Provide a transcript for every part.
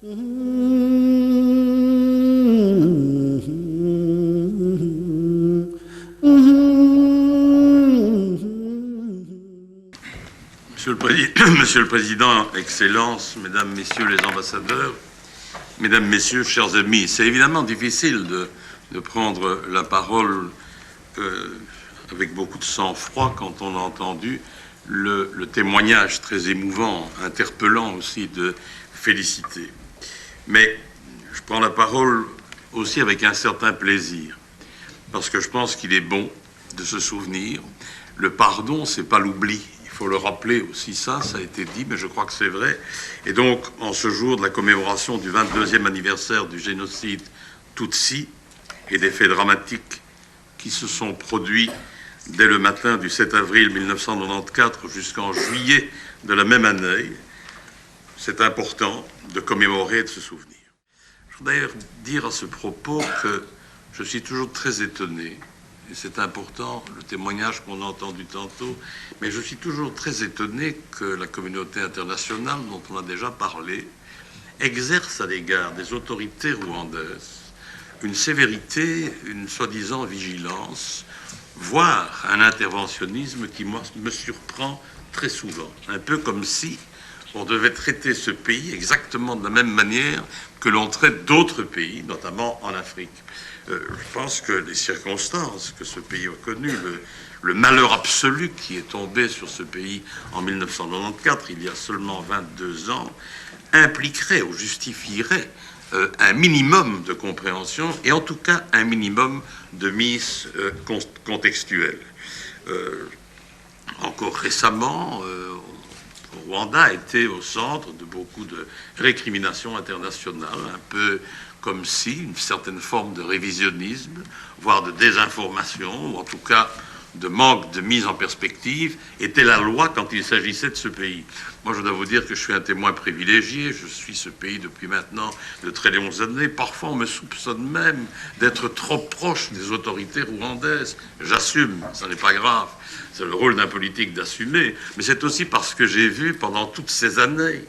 Monsieur le Président, Excellences, Mesdames, Messieurs les ambassadeurs, Mesdames, Messieurs, chers amis, c'est évidemment difficile de prendre la parole avec beaucoup de sang-froid quand on a entendu le témoignage très émouvant, interpellant aussi de Félicité. Mais je prends la parole aussi avec un certain plaisir, parce que je pense qu'il est bon de se souvenir. Le pardon, c'est pas l'oubli. Il faut le rappeler aussi, ça a été dit, mais je crois que c'est vrai. Et donc, en ce jour de la commémoration du 22e anniversaire du génocide Tutsi et des faits dramatiques qui se sont produits dès le matin du 7 avril 1994 jusqu'en juillet de la même année, c'est important de commémorer et de se souvenir. Je voudrais d'ailleurs dire à ce propos que je suis toujours très étonné, et c'est important, le témoignage qu'on a entendu tantôt, mais je suis toujours très étonné que la communauté internationale, dont on a déjà parlé, exerce à l'égard des autorités rwandaises une sévérité, une soi-disant vigilance, voire un interventionnisme qui, moi, me surprend très souvent. Un peu comme si on devait traiter ce pays exactement de la même manière que l'on traite d'autres pays, notamment en Afrique. Je pense que les circonstances que ce pays a connues, le malheur absolu qui est tombé sur ce pays en 1994, il y a seulement 22 ans, impliquerait ou justifierait un minimum de compréhension et en tout cas un minimum de mise contextuelle. Encore récemment, Rwanda a été au centre de beaucoup de récriminations internationales, un peu comme si une certaine forme de révisionnisme, voire de désinformation, ou en tout cas de manque de mise en perspective, était la loi quand il s'agissait de ce pays. Moi, je dois vous dire que je suis un témoin privilégié. Je suis ce pays depuis maintenant de très longues années. Parfois, on me soupçonne même d'être trop proche des autorités rwandaises. J'assume, ça n'est pas grave. C'est le rôle d'un politique d'assumer. Mais c'est aussi parce que j'ai vu pendant toutes ces années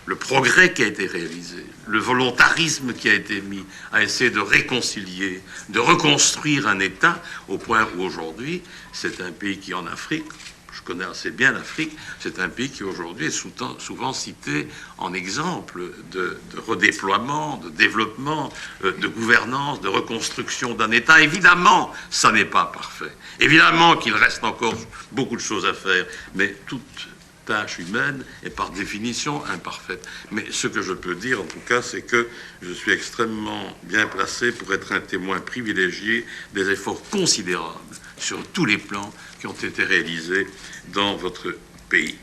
le progrès qui a été réalisé, le volontarisme qui a été mis à essayer de réconcilier, de reconstruire un État au point où aujourd'hui, c'est un pays qui en Afrique, je connais assez bien l'Afrique, c'est un pays qui aujourd'hui est souvent cité en exemple de redéploiement, de développement, de gouvernance, de reconstruction d'un État. Évidemment, ça n'est pas parfait. Évidemment qu'il reste encore beaucoup de choses à faire, mais toute tâche humaine est par définition imparfaite. Mais ce que je peux dire, en tout cas, c'est que je suis extrêmement bien placé pour être un témoin privilégié des efforts considérables sur tous les plans qui ont été réalisés dans votre pays.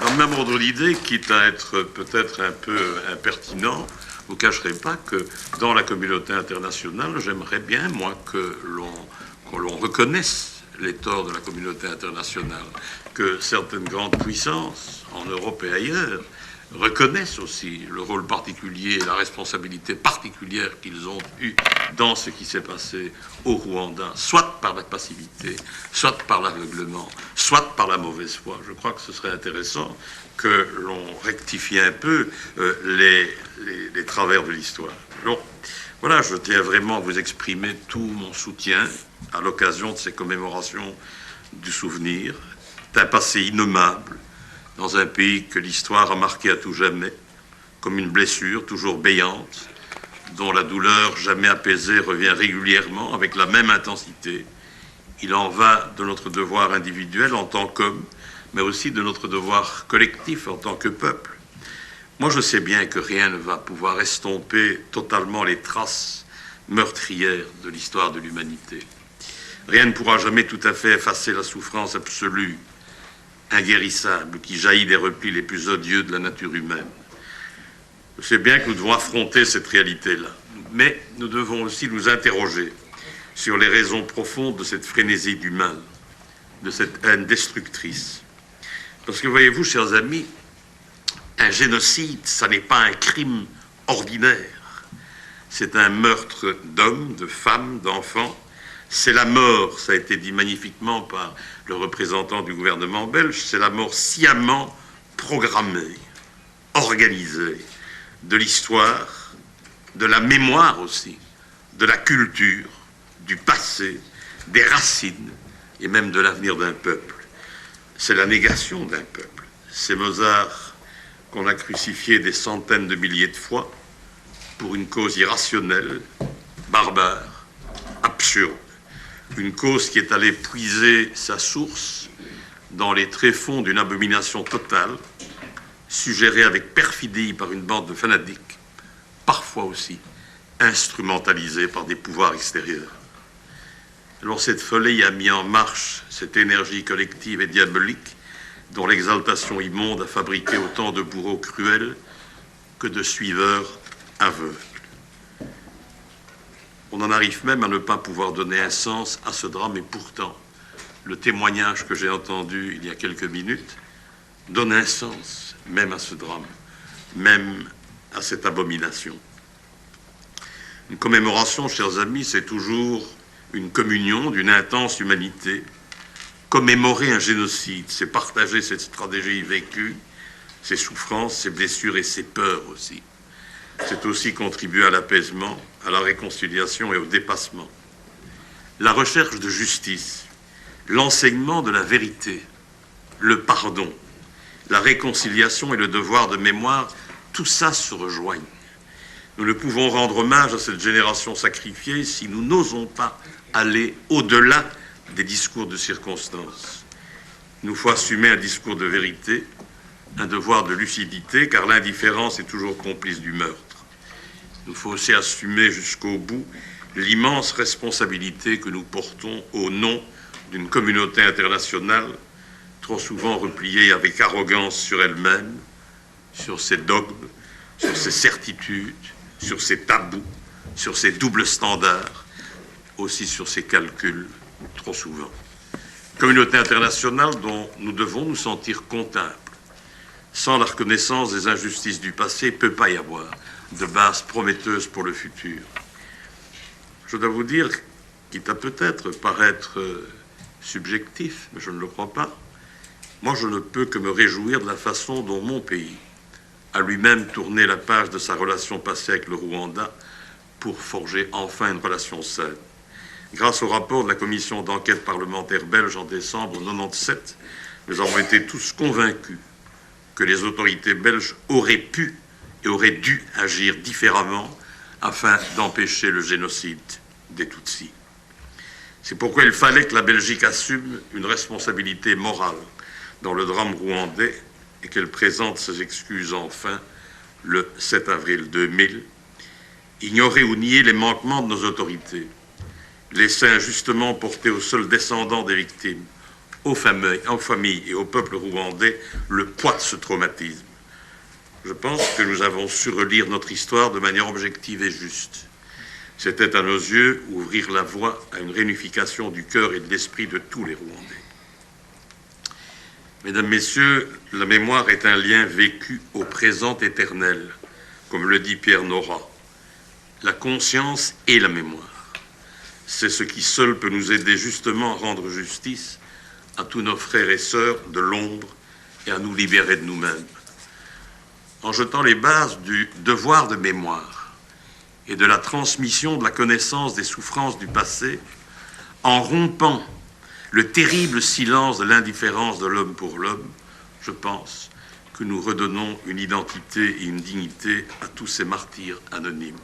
Dans le même ordre d'idée, quitte à être peut-être un peu impertinent, je ne vous cacherai pas que dans la communauté internationale, j'aimerais bien, moi, que l'on reconnaisse les torts de la communauté internationale, que certaines grandes puissances, en Europe et ailleurs, reconnaissent aussi le rôle particulier et la responsabilité particulière qu'ils ont eue dans ce qui s'est passé au Rwanda, soit par la passivité, soit par l'aveuglement, soit par la mauvaise foi. Je crois que ce serait intéressant que l'on rectifie un peu les travers de l'histoire. Donc, voilà, je tiens vraiment à vous exprimer tout mon soutien à l'occasion de ces commémorations du souvenir d'un passé innommable dans un pays que l'histoire a marqué à tout jamais, comme une blessure toujours béante, dont la douleur jamais apaisée revient régulièrement avec la même intensité. Il en va de notre devoir individuel en tant qu'homme, mais aussi de notre devoir collectif en tant que peuple. Moi, je sais bien que rien ne va pouvoir estomper totalement les traces meurtrières de l'histoire de l'humanité. Rien ne pourra jamais tout à fait effacer la souffrance absolue, inguérissable, qui jaillit des replis les plus odieux de la nature humaine. Je sais bien que nous devons affronter cette réalité-là, mais nous devons aussi nous interroger sur les raisons profondes de cette frénésie du mal, de cette haine destructrice. Parce que voyez-vous, chers amis, un génocide, ça n'est pas un crime ordinaire. C'est un meurtre d'hommes, de femmes, d'enfants. C'est la mort, ça a été dit magnifiquement par le représentant du gouvernement belge, c'est la mort sciemment programmée, organisée, de l'histoire, de la mémoire aussi, de la culture, du passé, des racines et même de l'avenir d'un peuple. C'est la négation d'un peuple. C'est Mozart qu'on a crucifié des centaines de milliers de fois pour une cause irrationnelle, barbare, absurde. Une cause qui est allée puiser sa source dans les tréfonds d'une abomination totale, suggérée avec perfidie par une bande de fanatiques, parfois aussi instrumentalisée par des pouvoirs extérieurs. Alors cette folie a mis en marche cette énergie collective et diabolique dont l'exaltation immonde a fabriqué autant de bourreaux cruels que de suiveurs aveugles. On en arrive même à ne pas pouvoir donner un sens à ce drame, et pourtant, le témoignage que j'ai entendu il y a quelques minutes donne un sens même à ce drame, même à cette abomination. Une commémoration, chers amis, c'est toujours une communion d'une intense humanité. Commémorer un génocide, c'est partager cette stratégie vécue, ses souffrances, ses blessures et ses peurs aussi. C'est aussi contribuer à l'apaisement, à la réconciliation et au dépassement. La recherche de justice, l'enseignement de la vérité, le pardon, la réconciliation et le devoir de mémoire, tout ça se rejoignent. Nous ne pouvons rendre hommage à cette génération sacrifiée si nous n'osons pas aller au-delà des discours de circonstance. Il nous faut assumer un discours de vérité, un devoir de lucidité, car l'indifférence est toujours complice du meurtre. Il nous faut aussi assumer jusqu'au bout l'immense responsabilité que nous portons au nom d'une communauté internationale trop souvent repliée avec arrogance sur elle-même, sur ses dogmes, sur ses certitudes, sur ses tabous, sur ses doubles standards, aussi sur ses calculs, trop souvent. Communauté internationale dont nous devons nous sentir comptables. Sans la reconnaissance des injustices du passé, il ne peut pas y avoir de base prometteuse pour le futur. Je dois vous dire, quitte à peut-être paraître subjectif, mais je ne le crois pas, moi je ne peux que me réjouir de la façon dont mon pays a lui-même tourné la page de sa relation passée avec le Rwanda pour forger enfin une relation saine. Grâce au rapport de la commission d'enquête parlementaire belge en décembre 1997, nous avons été tous convaincus que les autorités belges auraient pu et auraient dû agir différemment afin d'empêcher le génocide des Tutsis. C'est pourquoi il fallait que la Belgique assume une responsabilité morale dans le drame rwandais et qu'elle présente ses excuses enfin le 7 avril 2000. Ignorer ou nier les manquements de nos autorités, laisser injustement porter aux seuls descendants des victimes, aux familles et au peuple rwandais le poids de ce traumatisme. Je pense que nous avons su relire notre histoire de manière objective et juste. C'était à nos yeux ouvrir la voie à une réunification du cœur et de l'esprit de tous les Rwandais. Mesdames, Messieurs, la mémoire est un lien vécu au présent éternel, comme le dit Pierre Nora. La conscience et la mémoire, c'est ce qui seul peut nous aider justement à rendre justice à tous nos frères et sœurs de l'ombre et à nous libérer de nous-mêmes. En jetant les bases du devoir de mémoire et de la transmission de la connaissance des souffrances du passé, en rompant le terrible silence de l'indifférence de l'homme pour l'homme, je pense que nous redonnons une identité et une dignité à tous ces martyrs anonymes.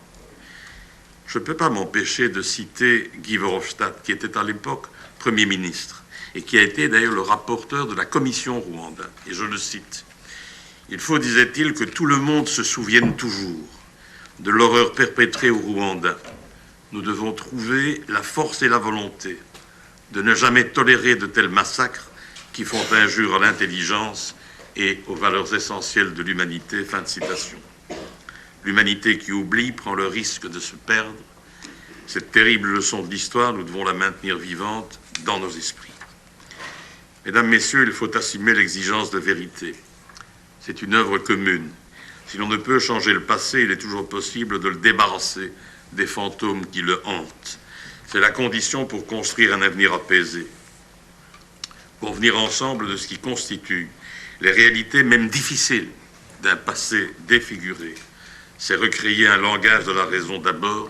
Je ne peux pas m'empêcher de citer Guy Verhofstadt, qui était à l'époque Premier ministre, et qui a été d'ailleurs le rapporteur de la commission Rwanda. Et je le cite. « Il faut, disait-il, que tout le monde se souvienne toujours de l'horreur perpétrée au Rwanda. Nous devons trouver la force et la volonté de ne jamais tolérer de tels massacres qui font injure à l'intelligence et aux valeurs essentielles de l'humanité. » Fin de citation. L'humanité qui oublie prend le risque de se perdre. Cette terrible leçon de l'histoire, nous devons la maintenir vivante dans nos esprits. Mesdames, Messieurs, il faut assumer l'exigence de vérité. C'est une œuvre commune. Si l'on ne peut changer le passé, il est toujours possible de le débarrasser des fantômes qui le hantent. C'est la condition pour construire un avenir apaisé. Convenir ensemble de ce qui constitue les réalités même difficiles d'un passé défiguré. C'est recréer un langage de la raison d'abord,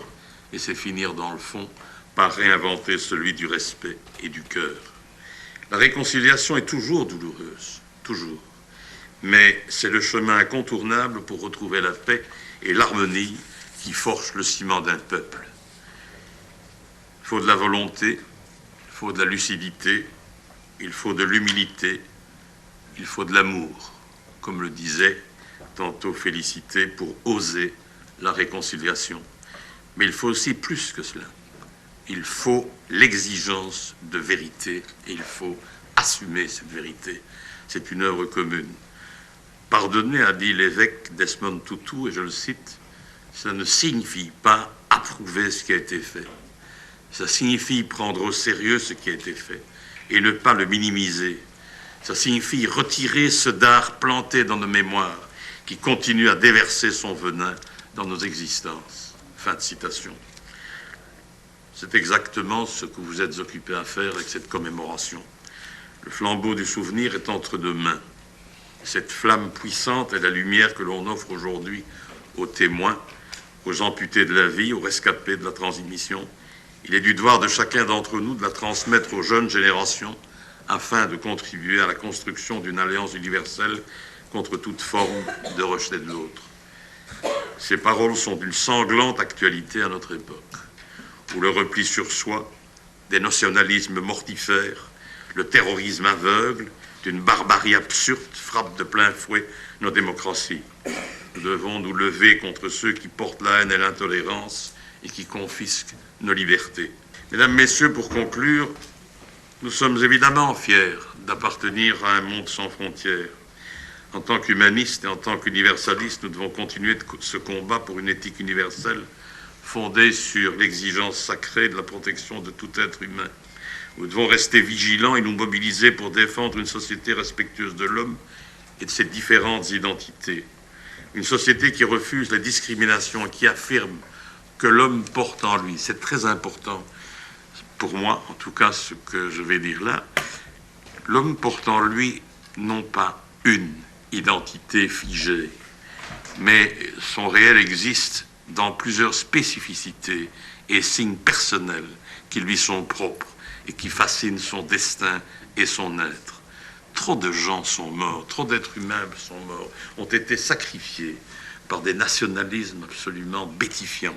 et c'est finir dans le fond par réinventer celui du respect et du cœur. La réconciliation est toujours douloureuse, toujours. Mais c'est le chemin incontournable pour retrouver la paix et l'harmonie qui forgent le ciment d'un peuple. Il faut de la volonté, il faut de la lucidité, il faut de l'humilité, il faut de l'amour, comme le disait tantôt Félicité, pour oser la réconciliation. Mais il faut aussi plus que cela. Il faut l'exigence de vérité et il faut assumer cette vérité. C'est une œuvre commune. Pardonner, a dit l'évêque Desmond Tutu, et je le cite, ça ne signifie pas approuver ce qui a été fait. Ça signifie prendre au sérieux ce qui a été fait et ne pas le minimiser. Ça signifie retirer ce dard planté dans nos mémoires qui continue à déverser son venin dans nos existences. Fin de citation. C'est exactement ce que vous êtes occupés à faire avec cette commémoration. Le flambeau du souvenir est entre nos mains. Cette flamme puissante est la lumière que l'on offre aujourd'hui aux témoins, aux amputés de la vie, aux rescapés de la transmission. Il est du devoir de chacun d'entre nous de la transmettre aux jeunes générations afin de contribuer à la construction d'une alliance universelle contre toute forme de rejet de l'autre. Ces paroles sont d'une sanglante actualité à notre époque, où le repli sur soi, des nationalismes mortifères, le terrorisme aveugle, d'une barbarie absurde frappe de plein fouet nos démocraties. Nous devons nous lever contre ceux qui portent la haine et l'intolérance et qui confisquent nos libertés. Mesdames, Messieurs, pour conclure, nous sommes évidemment fiers d'appartenir à un monde sans frontières. En tant qu'humanistes et en tant qu'universalistes, nous devons continuer ce combat pour une éthique universelle fondée sur l'exigence sacrée de la protection de tout être humain. Nous devons rester vigilants et nous mobiliser pour défendre une société respectueuse de l'homme et de ses différentes identités. Une société qui refuse la discrimination et qui affirme que l'homme porte en lui. C'est très important pour moi, en tout cas ce que je vais dire là. L'homme porte en lui non pas une identité figée, mais son réel existe dans plusieurs spécificités et signes personnels qui lui sont propres et qui fascinent son destin et son être. Trop de gens sont morts, trop d'êtres humains sont morts, ont été sacrifiés par des nationalismes absolument bêtifiants,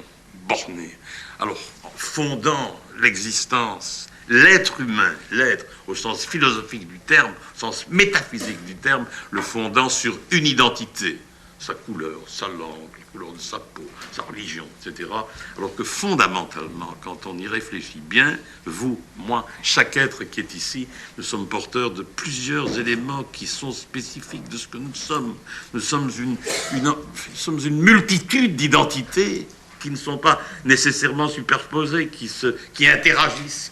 bornés. Alors, en fondant l'existence, l'être humain, l'être au sens philosophique du terme, au sens métaphysique du terme, le fondant sur une identité, sa couleur, sa langue, la couleur de sa peau, sa religion, etc. Alors que fondamentalement, quand on y réfléchit bien, vous, moi, chaque être qui est ici, nous sommes porteurs de plusieurs éléments qui sont spécifiques de ce que nous sommes. Nous sommes une multitude d'identités qui ne sont pas nécessairement superposées, qui interagissent,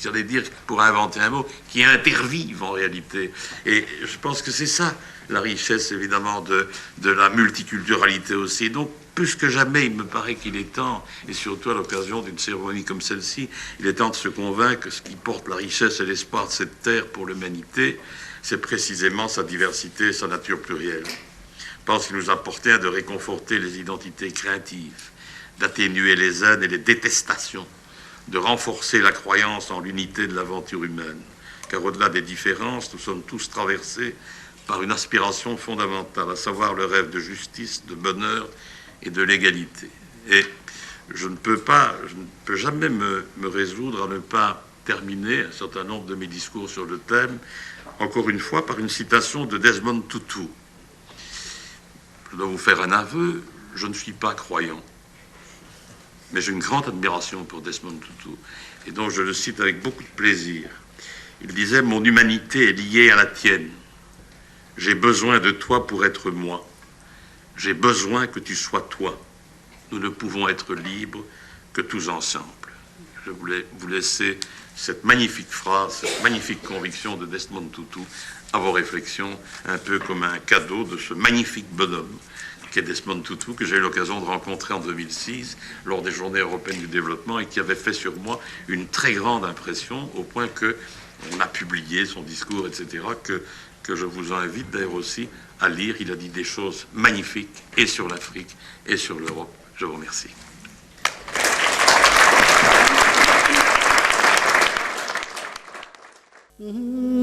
j'allais dire, pour inventer un mot, qui intervivent en réalité. Et je pense que c'est ça, la richesse, évidemment, de la multiculturalité aussi. Donc, plus que jamais, il me paraît qu'il est temps, et surtout à l'occasion d'une cérémonie comme celle-ci, il est temps de se convaincre que ce qui porte la richesse et l'espoir de cette terre pour l'humanité, c'est précisément sa diversité et sa nature plurielle. Je pense qu'il nous appartient de réconforter les identités craintives, d'atténuer les haines et les détestations, de renforcer la croyance en l'unité de l'aventure humaine. Car au-delà des différences, nous sommes tous traversés par une aspiration fondamentale, à savoir le rêve de justice, de bonheur et de l'égalité. Et je ne peux jamais me résoudre à ne pas terminer un certain nombre de mes discours sur le thème, encore une fois, par une citation de Desmond Tutu. Je dois vous faire un aveu, je ne suis pas croyant. Mais j'ai une grande admiration pour Desmond Tutu, et donc je le cite avec beaucoup de plaisir. Il disait « Mon humanité est liée à la tienne. J'ai besoin de toi pour être moi. J'ai besoin que tu sois toi. Nous ne pouvons être libres que tous ensemble. » Je voulais vous laisser cette magnifique phrase, cette magnifique conviction de Desmond Tutu à vos réflexions, un peu comme un cadeau de ce magnifique bonhomme qui est Desmond Tutu, que j'ai eu l'occasion de rencontrer en 2006 lors des Journées européennes du développement et qui avait fait sur moi une très grande impression au point qu'on a publié son discours, etc., que je vous invite d'ailleurs aussi à lire. Il a dit des choses magnifiques et sur l'Afrique et sur l'Europe. Je vous remercie. Mm-hmm.